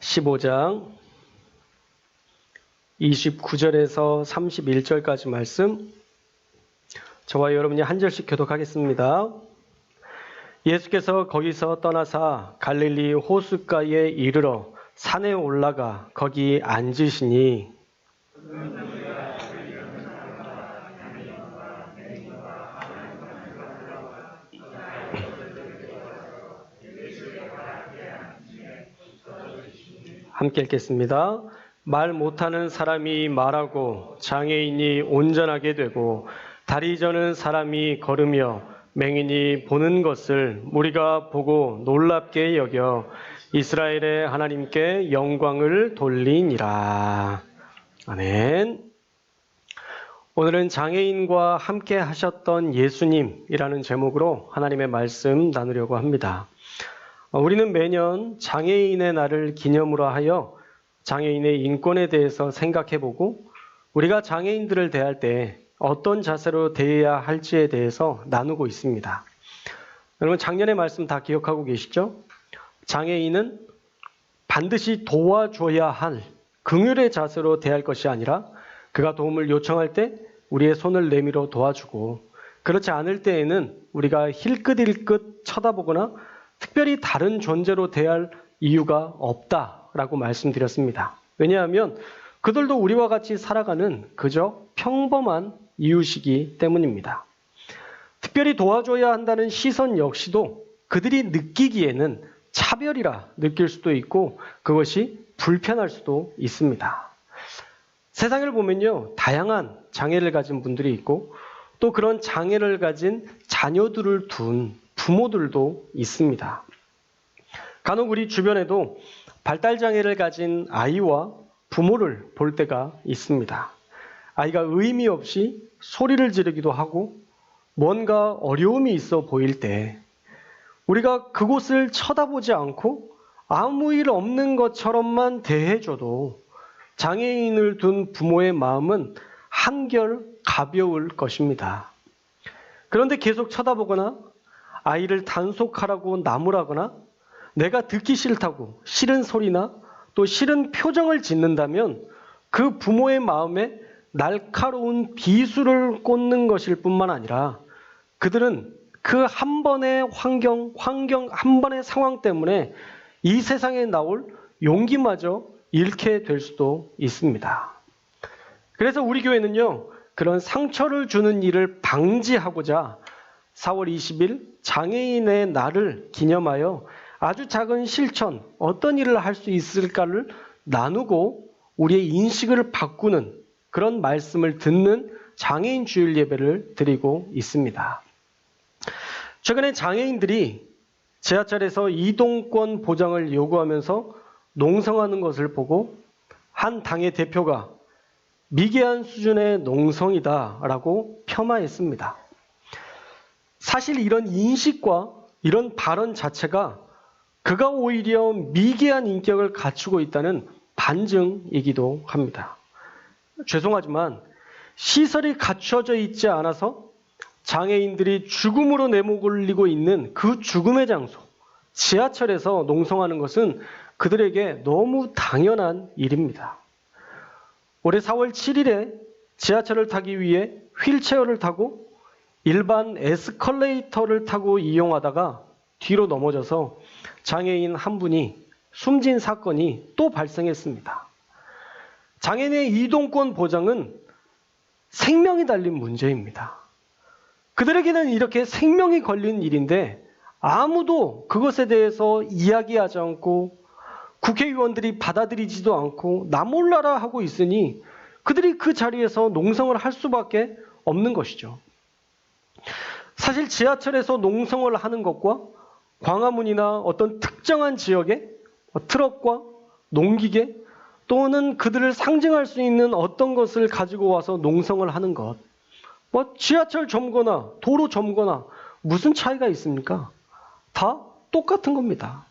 15장 29절에서 31절까지 말씀, 저와 여러분이 한 절씩 교독하겠습니다. 예수께서 거기서 떠나사 갈릴리 호숫가에 이르러 산에 올라가 거기 앉으시니 함께 읽겠습니다. 말 못하는 사람이 말하고 장애인이 온전하게 되고 다리 저는 사람이 걸으며 맹인이 보는 것을 우리가 보고 놀랍게 여겨 이스라엘의 하나님께 영광을 돌리니라. 아멘. 오늘은 장애인과 함께 하셨던 예수님이라는 제목으로 하나님의 말씀 나누려고 합니다. 우리는 매년 장애인의 날을 기념으로 하여 장애인의 인권에 대해서 생각해보고 우리가 장애인들을 대할 때 어떤 자세로 대해야 할지에 대해서 나누고 있습니다. 여러분 작년의 말씀 다 기억하고 계시죠? 장애인은 반드시 도와줘야 할 긍휼의 자세로 대할 것이 아니라 그가 도움을 요청할 때 우리의 손을 내밀어 도와주고 그렇지 않을 때에는 우리가 힐끗힐끗 쳐다보거나 특별히 다른 존재로 대할 이유가 없다라고 말씀드렸습니다. 왜냐하면 그들도 우리와 같이 살아가는 그저 평범한 이웃이기 때문입니다. 특별히 도와줘야 한다는 시선 역시도 그들이 느끼기에는 차별이라 느낄 수도 있고 그것이 불편할 수도 있습니다. 세상을 보면요, 다양한 장애를 가진 분들이 있고 또 그런 장애를 가진 자녀들을 둔 부모들도 있습니다. 간혹 우리 주변에도 발달장애를 가진 아이와 부모를 볼 때가 있습니다. 아이가 의미 없이 소리를 지르기도 하고 뭔가 어려움이 있어 보일 때 우리가 그곳을 쳐다보지 않고 아무 일 없는 것처럼만 대해줘도 장애인을 둔 부모의 마음은 한결 가벼울 것입니다. 그런데 계속 쳐다보거나 아이를 단속하라고 나무라거나 내가 듣기 싫다고 싫은 소리나 또 싫은 표정을 짓는다면 그 부모의 마음에 날카로운 비수를 꽂는 것일 뿐만 아니라 그들은 그 한 번의 환경 한 번의 상황 때문에 이 세상에 나올 용기마저 잃게 될 수도 있습니다. 그래서 우리 교회는요, 그런 상처를 주는 일을 방지하고자 4월 20일 장애인의 날을 기념하여 아주 작은 실천, 어떤 일을 할 수 있을까를 나누고 우리의 인식을 바꾸는 그런 말씀을 듣는 장애인 주일 예배를 드리고 있습니다. 최근에 장애인들이 지하철에서 이동권 보장을 요구하면서 농성하는 것을 보고 한 당의 대표가 미개한 수준의 농성이다라고 폄하했습니다. 사실 이런 인식과 이런 발언 자체가 그가 오히려 미개한 인격을 갖추고 있다는 반증이기도 합니다. 죄송하지만 시설이 갖춰져 있지 않아서 장애인들이 죽음으로 내몰리고 있는 그 죽음의 장소, 지하철에서 농성하는 것은 그들에게 너무 당연한 일입니다. 올해 4월 7일에 지하철을 타기 위해 휠체어를 타고 일반 에스컬레이터를 타고 이용하다가 뒤로 넘어져서 장애인 한 분이 숨진 사건이 또 발생했습니다. 장애인의 이동권 보장은 생명이 달린 문제입니다. 그들에게는 이렇게 생명이 걸린 일인데 아무도 그것에 대해서 이야기하지 않고 국회의원들이 받아들이지도 않고 나 몰라라 하고 있으니 그들이 그 자리에서 농성을 할 수밖에 없는 것이죠. 사실 지하철에서 농성을 하는 것과 광화문이나 어떤 특정한 지역에 트럭과 농기계 또는 그들을 상징할 수 있는 어떤 것을 가지고 와서 농성을 하는 것, 지하철 점거나 도로 점거나 무슨 차이가 있습니까? 다 똑같은 겁니다.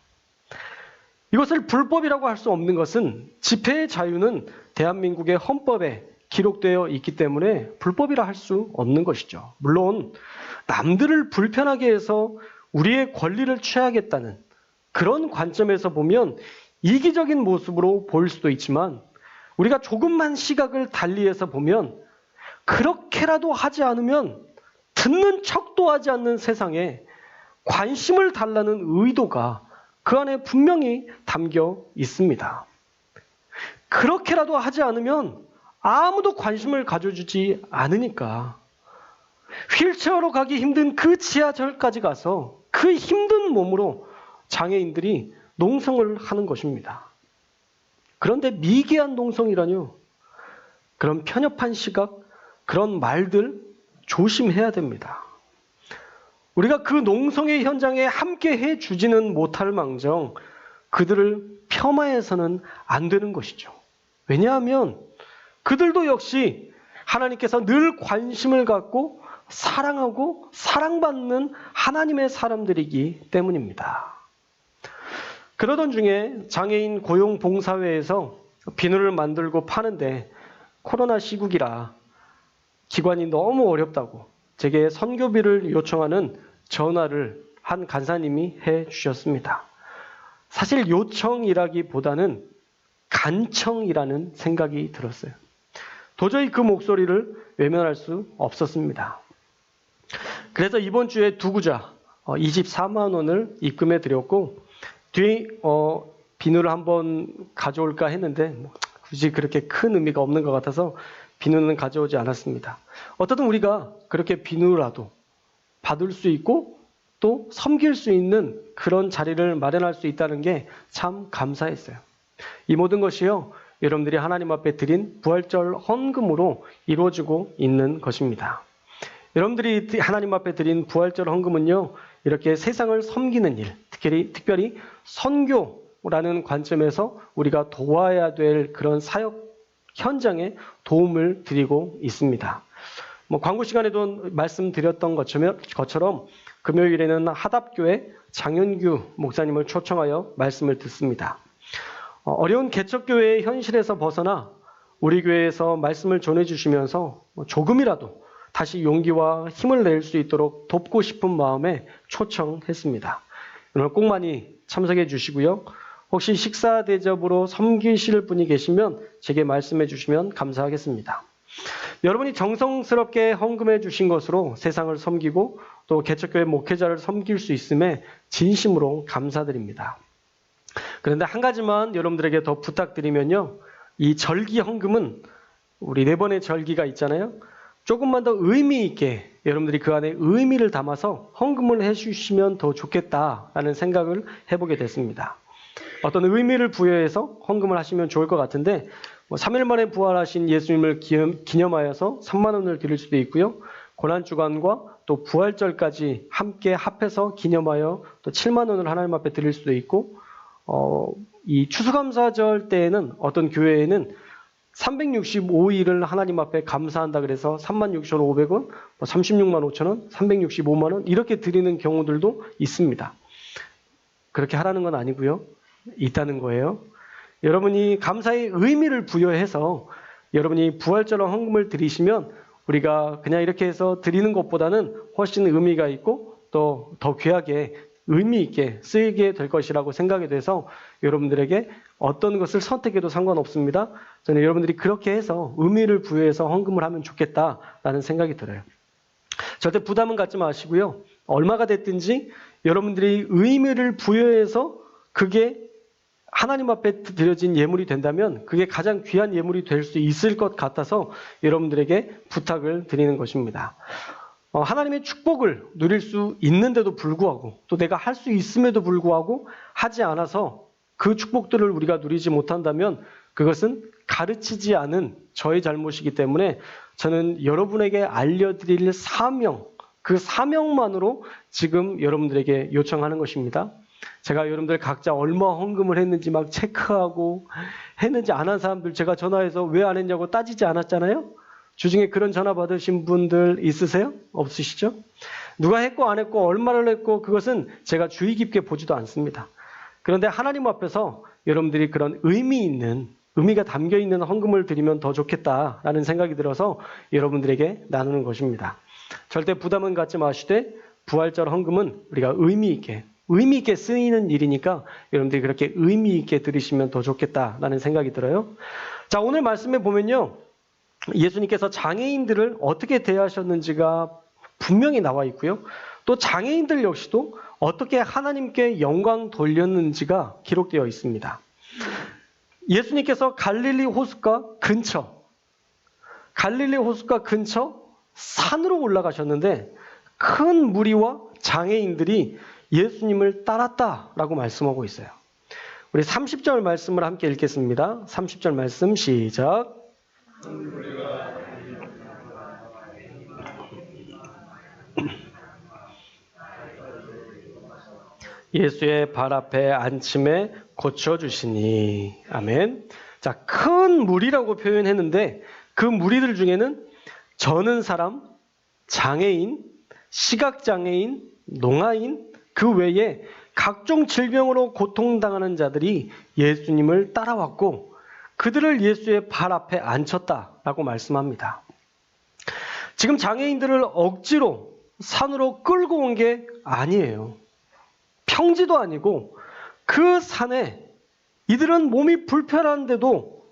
이것을 불법이라고 할 수 없는 것은 집회의 자유는 대한민국의 헌법에 기록되어 있기 때문에 불법이라 할 수 없는 것이죠. 물론 남들을 불편하게 해서 우리의 권리를 취하겠다는 그런 관점에서 보면 이기적인 모습으로 보일 수도 있지만 우리가 조금만 시각을 달리해서 보면 그렇게라도 하지 않으면 듣는 척도 하지 않는 세상에 관심을 달라는 의도가 그 안에 분명히 담겨 있습니다. 그렇게라도 하지 않으면 아무도 관심을 가져주지 않으니까 휠체어로 가기 힘든 그 지하철까지 가서 그 힘든 몸으로 장애인들이 농성을 하는 것입니다. 그런데 미개한 농성이라뇨. 그런 편협한 시각, 그런 말들 조심해야 됩니다. 우리가 그 농성의 현장에 함께 해주지는 못할 망정 그들을 폄하해서는 안 되는 것이죠. 왜냐하면 그들도 역시 하나님께서 늘 관심을 갖고 사랑하고 사랑받는 하나님의 사람들이기 때문입니다. 그러던 중에 장애인 고용봉사회에서 비누를 만들고 파는데 코로나 시국이라 기관이 너무 어렵다고 제게 선교비를 요청하는 전화를 한 간사님이 해 주셨습니다. 사실 요청이라기보다는 간청이라는 생각이 들었어요. 도저히 그 목소리를 외면할 수 없었습니다. 그래서 이번 주에 두구자 24만 원을 입금해 드렸고 뒤에 비누를 한번 가져올까 했는데 굳이 그렇게 큰 의미가 없는 것 같아서 비누는 가져오지 않았습니다. 어떻든 우리가 그렇게 비누라도 받을 수 있고 또 섬길 수 있는 그런 자리를 마련할 수 있다는 게 참 감사했어요. 이 모든 것이요, 여러분들이 하나님 앞에 드린 부활절 헌금으로 이루어지고 있는 것입니다. 여러분들이 하나님 앞에 드린 부활절 헌금은요, 이렇게 세상을 섬기는 일, 특별히 선교라는 관점에서 우리가 도와야 될 그런 사역 현장에 도움을 드리고 있습니다. 광고 시간에도 말씀드렸던 것처럼 금요일에는 하답교회 장윤규 목사님을 초청하여 말씀을 듣습니다. 어려운 개척교회의 현실에서 벗어나 우리 교회에서 말씀을 전해주시면서 조금이라도 다시 용기와 힘을 낼 수 있도록 돕고 싶은 마음에 초청했습니다. 오늘 꼭 많이 참석해 주시고요. 혹시 식사 대접으로 섬기실 분이 계시면 제게 말씀해 주시면 감사하겠습니다. 여러분이 정성스럽게 헌금해 주신 것으로 세상을 섬기고 또 개척교회 목회자를 섬길 수 있음에 진심으로 감사드립니다. 그런데 한 가지만 여러분들에게 더 부탁드리면요. 이 절기 헌금은 우리 4번의 절기가 있잖아요. 조금만 더 의미 있게 여러분들이 그 안에 의미를 담아서 헌금을 해주시면 더 좋겠다라는 생각을 해보게 됐습니다. 어떤 의미를 부여해서 헌금을 하시면 좋을 것 같은데 3일 만에 부활하신 예수님을 기념하여서 3만 원을 드릴 수도 있고요. 고난주간과 또 부활절까지 함께 합해서 기념하여 또 7만 원을 하나님 앞에 드릴 수도 있고 이 추수감사절 때에는 어떤 교회에는 365일을 하나님 앞에 감사한다 그래서 36,500원, 36만 5천 원, 365만 원 이렇게 드리는 경우들도 있습니다. 그렇게 하라는 건 아니고요. 있다는 거예요. 여러분이 감사의 의미를 부여해서 여러분이 부활절 헌금을 드리시면 우리가 그냥 이렇게 해서 드리는 것보다는 훨씬 의미가 있고 또 더 귀하게 의미 있게 쓰이게 될 것이라고 생각이 돼서 여러분들에게 어떤 것을 선택해도 상관없습니다. 저는 여러분들이 그렇게 해서 의미를 부여해서 헌금을 하면 좋겠다라는 생각이 들어요. 절대 부담은 갖지 마시고요. 얼마가 됐든지 여러분들이 의미를 부여해서 그게 하나님 앞에 드려진 예물이 된다면 그게 가장 귀한 예물이 될 수 있을 것 같아서 여러분들에게 부탁을 드리는 것입니다. 하나님의 축복을 누릴 수 있는데도 불구하고 또 내가 할 수 있음에도 불구하고 하지 않아서 그 축복들을 우리가 누리지 못한다면 그것은 가르치지 않은 저의 잘못이기 때문에 저는 여러분에게 알려드릴 사명, 그 사명만으로 지금 여러분들에게 요청하는 것입니다. 제가 여러분들 각자 얼마 헌금을 했는지 막 체크하고 했는지 안 한 사람들 제가 전화해서 왜 안 했냐고 따지지 않았잖아요. 주중에 그런 전화 받으신 분들 있으세요? 없으시죠? 누가 했고 안 했고 얼마를 했고 그것은 제가 주의 깊게 보지도 않습니다. 그런데 하나님 앞에서 여러분들이 그런 의미가 담겨있는 헌금을 드리면 더 좋겠다라는 생각이 들어서 여러분들에게 나누는 것입니다. 절대 부담은 갖지 마시되 부활절 헌금은 우리가 의미 있게 의미 있게 쓰이는 일이니까 여러분들이 그렇게 의미 있게 들으시면 더 좋겠다라는 생각이 들어요. 자, 오늘 말씀에 보면요. 예수님께서 장애인들을 어떻게 대하셨는지가 분명히 나와 있고요. 또 장애인들 역시도 어떻게 하나님께 영광 돌렸는지가 기록되어 있습니다. 예수님께서 갈릴리 호숫가 근처 산으로 올라가셨는데 큰 무리와 장애인들이 예수님을 따랐다라고 말씀하고 있어요. 우리 30절 말씀을 함께 읽겠습니다. 30절 말씀 시작. 예수의 발 앞에 앉힘에 고쳐주시니. 아멘. 자, 큰 무리라고 표현했는데 그 무리들 중에는 저는 사람, 장애인, 시각장애인, 농아인, 그 외에 각종 질병으로 고통당하는 자들이 예수님을 따라왔고 그들을 예수의 발 앞에 앉혔다라고 말씀합니다. 지금 장애인들을 억지로 산으로 끌고 온 게 아니에요. 평지도 아니고 그 산에 이들은 몸이 불편한데도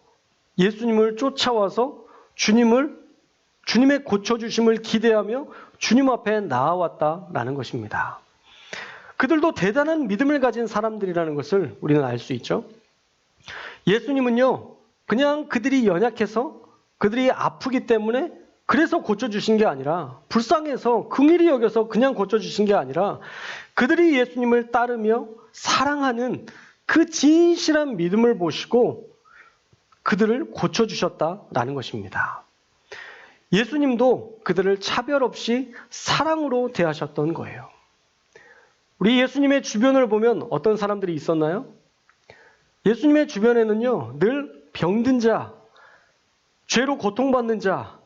예수님을 쫓아와서 주님의 고쳐주심을 기대하며 주님 앞에 나아왔다라는 것입니다. 그들도 대단한 믿음을 가진 사람들이라는 것을 우리는 알 수 있죠. 예수님은요, 그냥 그들이 연약해서 그들이 아프기 때문에 그래서 고쳐주신 게 아니라 불쌍해서 긍휼히 여겨서 그냥 고쳐주신 게 아니라 그들이 예수님을 따르며 사랑하는 그 진실한 믿음을 보시고 그들을 고쳐주셨다라는 것입니다. 예수님도 그들을 차별 없이 사랑으로 대하셨던 거예요. 우리 예수님의 주변을 보면 어떤 사람들이 있었나요? 예수님의 주변에는요, 늘 병든 자, 죄로 고통받는 자,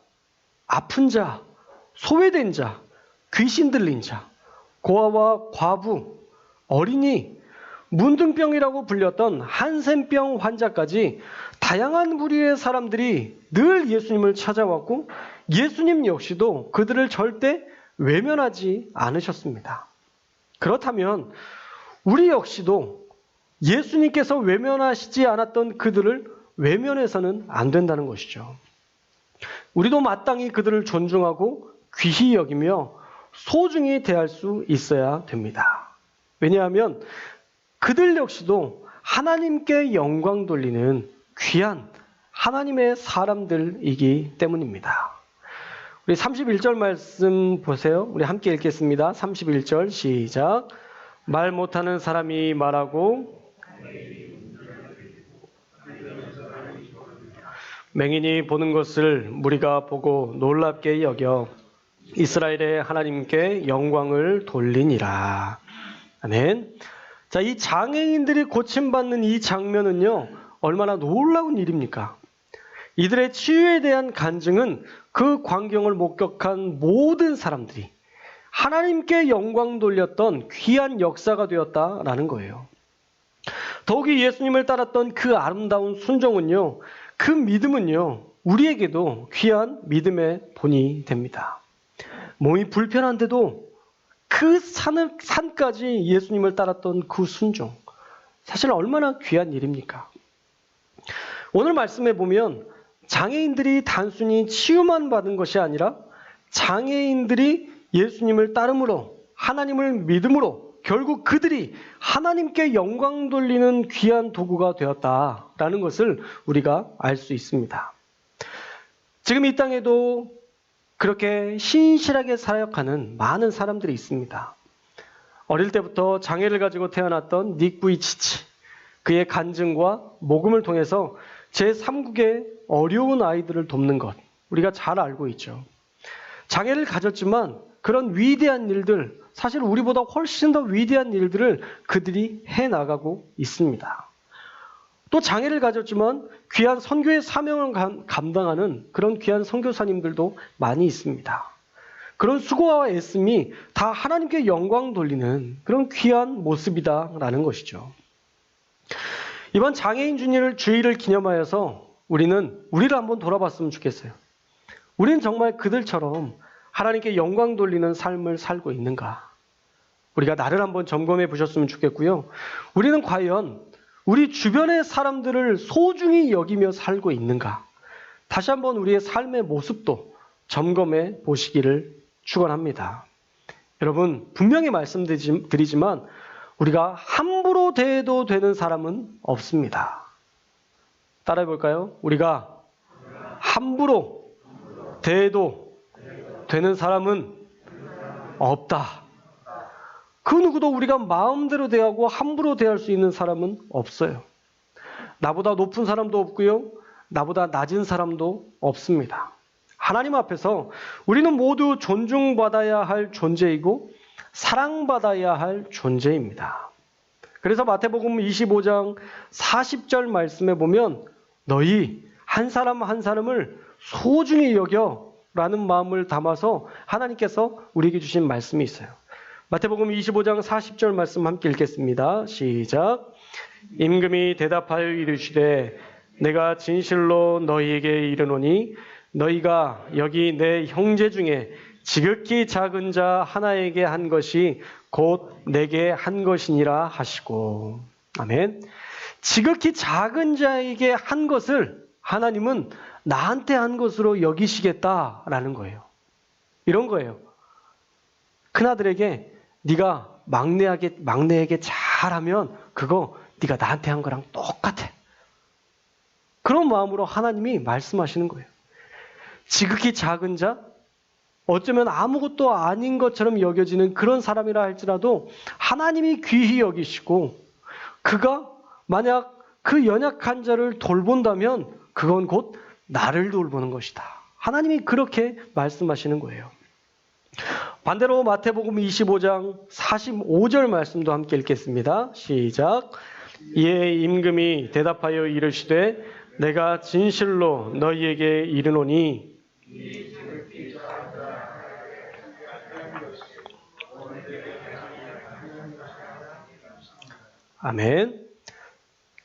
아픈 자, 소외된 자, 귀신 들린 자, 고아와 과부, 어린이, 문둥병이라고 불렸던 한센병 환자까지 다양한 부류의 사람들이 늘 예수님을 찾아왔고 예수님 역시도 그들을 절대 외면하지 않으셨습니다. 그렇다면 우리 역시도 예수님께서 외면하시지 않았던 그들을 외면해서는 안 된다는 것이죠. 우리도 마땅히 그들을 존중하고 귀히 여기며 소중히 대할 수 있어야 됩니다. 왜냐하면 그들 역시도 하나님께 영광 돌리는 귀한 하나님의 사람들이기 때문입니다. 우리 31절 말씀 보세요. 우리 함께 읽겠습니다. 31절 시작. 말 못하는 사람이 말하고 맹인이 보는 것을 무리가 보고 놀랍게 여겨 이스라엘의 하나님께 영광을 돌리니라. 아멘. 자, 이 장애인들이 고침받는 이 장면은요, 얼마나 놀라운 일입니까? 이들의 치유에 대한 간증은 그 광경을 목격한 모든 사람들이 하나님께 영광 돌렸던 귀한 역사가 되었다라는 거예요. 더욱이 예수님을 따랐던 그 아름다운 순종은요, 그 믿음은요, 우리에게도 귀한 믿음의 본이 됩니다. 몸이 불편한데도 그 산까지 예수님을 따랐던 그 순종, 사실 얼마나 귀한 일입니까? 오늘 말씀에 보면 장애인들이 단순히 치유만 받은 것이 아니라 장애인들이 예수님을 따름으로 하나님을 믿음으로 결국 그들이 하나님께 영광 돌리는 귀한 도구가 되었다라는 것을 우리가 알 수 있습니다. 지금 이 땅에도 그렇게 신실하게 사역하는 많은 사람들이 있습니다. 어릴 때부터 장애를 가지고 태어났던 닉 부이치치, 그의 간증과 복음을 통해서 제3국의 어려운 아이들을 돕는 것, 우리가 잘 알고 있죠. 장애를 가졌지만 그런 위대한 일들, 사실 우리보다 훨씬 더 위대한 일들을 그들이 해나가고 있습니다. 또 장애를 가졌지만 귀한 선교의 사명을 감당하는 그런 귀한 선교사님들도 많이 있습니다. 그런 수고와 애씀이 다 하나님께 영광 돌리는 그런 귀한 모습이다라는 것이죠. 이번 장애인 주일을 기념하여서 우리를 한번 돌아봤으면 좋겠어요. 우리는 정말 그들처럼 하나님께 영광 돌리는 삶을 살고 있는가? 우리가 나를 한번 점검해 보셨으면 좋겠고요. 우리는 과연 우리 주변의 사람들을 소중히 여기며 살고 있는가? 다시 한번 우리의 삶의 모습도 점검해 보시기를 축원합니다. 여러분, 분명히 말씀드리지만 우리가 함부로 대해도 되는 사람은 없습니다. 따라해 볼까요? 우리가 함부로 대해도 되는 사람은 없다. 그 누구도 우리가 마음대로 대하고 함부로 대할 수 있는 사람은 없어요. 나보다 높은 사람도 없고요. 나보다 낮은 사람도 없습니다. 하나님 앞에서 우리는 모두 존중받아야 할 존재이고 사랑받아야 할 존재입니다. 그래서 마태복음 25장 40절 말씀에 보면 너희 한 사람 한 사람을 소중히 여겨 라는 마음을 담아서 하나님께서 우리에게 주신 말씀이 있어요. 마태복음 25장 40절 말씀 함께 읽겠습니다. 시작. 임금이 대답하여 이르시되 내가 진실로 너희에게 이르노니 너희가 여기 내 형제 중에 지극히 작은 자 하나에게 한 것이 곧 내게 한 것이니라 하시고. 아멘. 지극히 작은 자에게 한 것을 하나님은 나한테 한 것으로 여기시겠다라는 거예요. 이런 거예요. 큰아들에게 네가 막내에게 잘하면 그거 네가 나한테 한 거랑 똑같아. 그런 마음으로 하나님이 말씀하시는 거예요. 지극히 작은 자, 어쩌면 아무것도 아닌 것처럼 여겨지는 그런 사람이라 할지라도 하나님이 귀히 여기시고 그가 만약 그 연약한 자를 돌본다면 그건 곧 나를 돌보는 것이다. 하나님이 그렇게 말씀하시는 거예요. 반대로 마태복음 25장 45절 말씀도 함께 읽겠습니다. 시작. 이에 임금이 대답하여 이르시되 내가 진실로 너희에게 이르노니 아멘.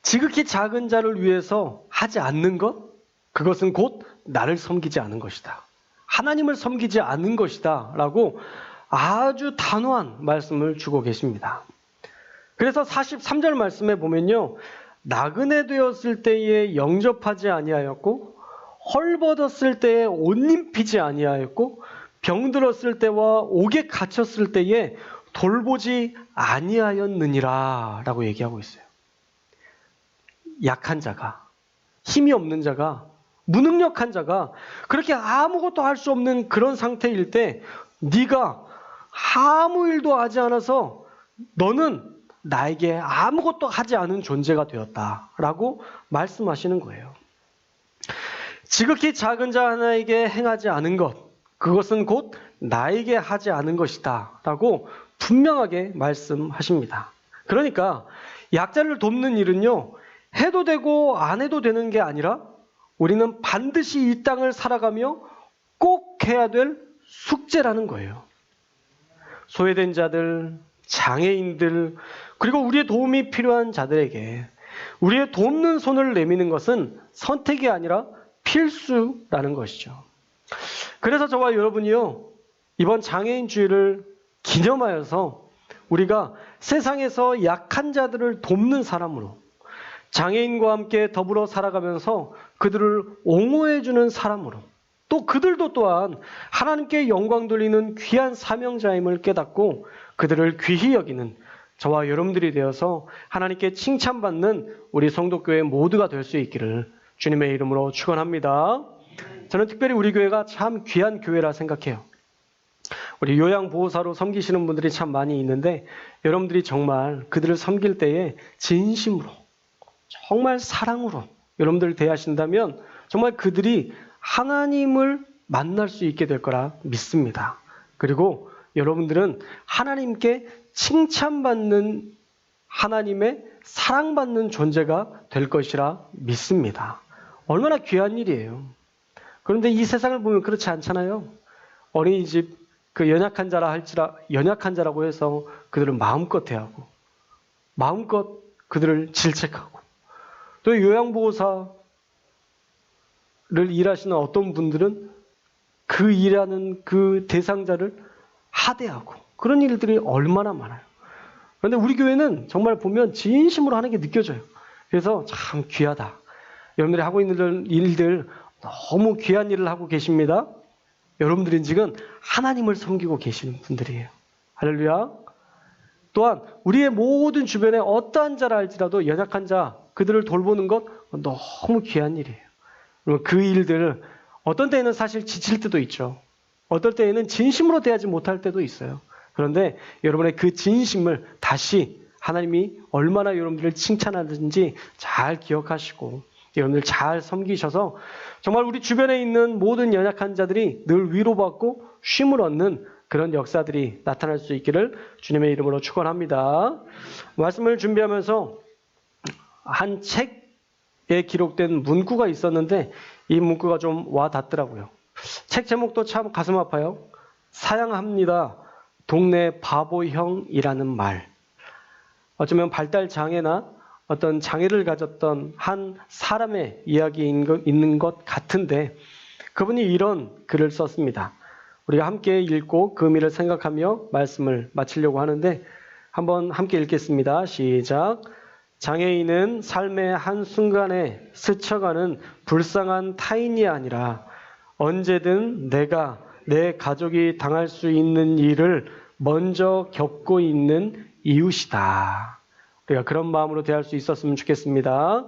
지극히 작은 자를 위해서 하지 않는 것, 그것은 곧 나를 섬기지 않은 것이다. 하나님을 섬기지 않은 것이다 라고 아주 단호한 말씀을 주고 계십니다. 그래서 43절 말씀에 보면요. 나그네 되었을 때에 영접하지 아니하였고 헐벗었을 때에 옷 입히지 아니하였고 병들었을 때와 옥에 갇혔을 때에 돌보지 아니하였느니라 라고 얘기하고 있어요. 약한 자가, 힘이 없는 자가, 무능력한 자가 그렇게 아무것도 할 수 없는 그런 상태일 때 네가 아무 일도 하지 않아서 너는 나에게 아무것도 하지 않은 존재가 되었다라고 말씀하시는 거예요. 지극히 작은 자 하나에게 행하지 않은 것, 그것은 곧 나에게 하지 않은 것이다 라고 분명하게 말씀하십니다. 그러니까 약자를 돕는 일은요, 해도 되고 안 해도 되는 게 아니라 우리는 반드시 이 땅을 살아가며 꼭 해야 될 숙제라는 거예요. 소외된 자들, 장애인들, 그리고 우리의 도움이 필요한 자들에게 우리의 돕는 손을 내미는 것은 선택이 아니라 필수라는 것이죠. 그래서 저와 여러분이요, 이번 장애인 주일을 기념하여서 우리가 세상에서 약한 자들을 돕는 사람으로, 장애인과 함께 더불어 살아가면서 그들을 옹호해주는 사람으로, 또 그들도 또한 하나님께 영광 돌리는 귀한 사명자임을 깨닫고 그들을 귀히 여기는 저와 여러분들이 되어서 하나님께 칭찬받는 우리 성도교회 모두가 될 수 있기를 주님의 이름으로 축원합니다. 저는 특별히 우리 교회가 참 귀한 교회라 생각해요. 우리 요양보호사로 섬기시는 분들이 참 많이 있는데 여러분들이 정말 그들을 섬길 때에 진심으로, 정말 사랑으로 여러분들을 대하신다면 정말 그들이 하나님을 만날 수 있게 될 거라 믿습니다. 그리고 여러분들은 하나님께 칭찬받는, 하나님의 사랑받는 존재가 될 것이라 믿습니다. 얼마나 귀한 일이에요. 그런데 이 세상을 보면 그렇지 않잖아요. 어린이집 그 연약한 자라고 해서 그들을 마음껏 대하고 마음껏 그들을 질책하고, 또 요양보호사를 일하시는 어떤 분들은 그 일하는 그 대상자를 하대하고 그런 일들이 얼마나 많아요. 그런데 우리 교회는 정말 보면 진심으로 하는 게 느껴져요. 그래서 참 귀하다. 여러분들이 하고 있는 일들 너무 귀한 일을 하고 계십니다. 여러분들은 지금 하나님을 섬기고 계신 분들이에요. 할렐루야. 또한 우리의 모든 주변에 어떠한 자라 할지라도 연약한 자, 그들을 돌보는 것 너무 귀한 일이에요. 그리고 그 일들 어떤 때에는 사실 지칠 때도 있죠. 어떨 때에는 진심으로 대하지 못할 때도 있어요. 그런데 여러분의 그 진심을 다시 하나님이 얼마나 여러분들을 칭찬하는지 잘 기억하시고 여러분들 잘 섬기셔서 정말 우리 주변에 있는 모든 연약한 자들이 늘 위로받고 쉼을 얻는 그런 역사들이 나타날 수 있기를 주님의 이름으로 축원합니다. 말씀을 준비하면서 한 책에 기록된 문구가 있었는데 이 문구가 좀 와닿더라고요. 책 제목도 참 가슴 아파요. 사양합니다. 동네 바보형이라는 말. 어쩌면 발달 장애나 어떤 장애를 가졌던 한 사람의 이야기인 있는 것 같은데 그분이 이런 글을 썼습니다. 우리가 함께 읽고 그 의미를 생각하며 말씀을 마치려고 하는데 한번 함께 읽겠습니다. 시작. 장애인은 삶의 한순간에 스쳐가는 불쌍한 타인이 아니라 언제든 내가 내 가족이 당할 수 있는 일을 먼저 겪고 있는 이웃이다. 우리가 그런 마음으로 대할 수 있었으면 좋겠습니다.